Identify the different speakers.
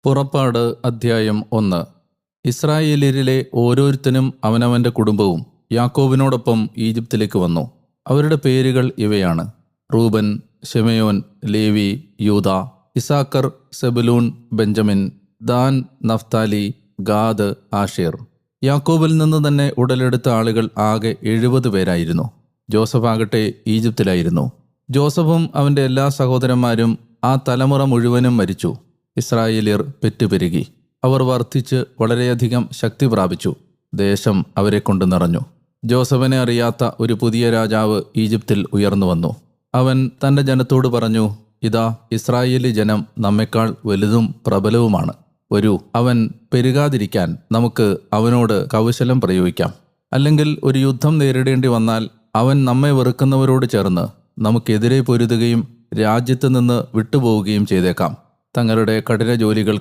Speaker 1: പുറപ്പാട് അധ്യായം 1. ഇസ്രായേല്യരിലെ ഓരോരുത്തനും അവനവൻ്റെ കുടുംബവും യാക്കോബിനോടൊപ്പം ഈജിപ്തിലേക്ക് വന്നു. അവരുടെ പേരുകൾ ഇവയാണ്: Reuben, Simeon, Levi, Judah, Issachar, Zebulun, Benjamin, Dan, Naphtali, Gad, Asher. യാക്കോബിൽ നിന്ന് തന്നെ ഉടലെടുത്ത ആളുകൾ ആകെ 70 പേരായിരുന്നു. ജോസഫാകട്ടെ ഈജിപ്തിലായിരുന്നു. ജോസഫും അവൻ്റെ എല്ലാ സഹോദരന്മാരും ആ തലമുറ മുഴുവനും മരിച്ചു. ഇസ്രായേല്യർ പെറ്റുപെരുകി. അവർ വർദ്ധിച്ച് വളരെയധികം ശക്തി പ്രാപിച്ചു. ദേശം അവരെ കൊണ്ട് നിറഞ്ഞു. ജോസഫിനെ അറിയാത്ത ഒരു പുതിയ രാജാവ് ഈജിപ്തിൽ ഉയർന്നു വന്നു. അവൻ തൻ്റെ ജനത്തോട് പറഞ്ഞു: ഇതാ, ഇസ്രായേലി ജനം നമ്മെക്കാൾ വലുതും പ്രബലവുമാണ്. വരൂ, അവൻ പെരുകാതിരിക്കാൻ നമുക്ക് അവനോട് കൗശലം പ്രയോഗിക്കാം. അല്ലെങ്കിൽ ഒരു യുദ്ധം നേരിടേണ്ടി വന്നാൽ അവൻ നമ്മെ വെറുക്കുന്നവരോട് ചേർന്ന് നമുക്കെതിരെ പൊരുതുകയും രാജ്യത്ത് നിന്ന് വിട്ടുപോവുകയും ചെയ്തേക്കാം. തങ്ങളുടെ കഠിന ജോലികൾ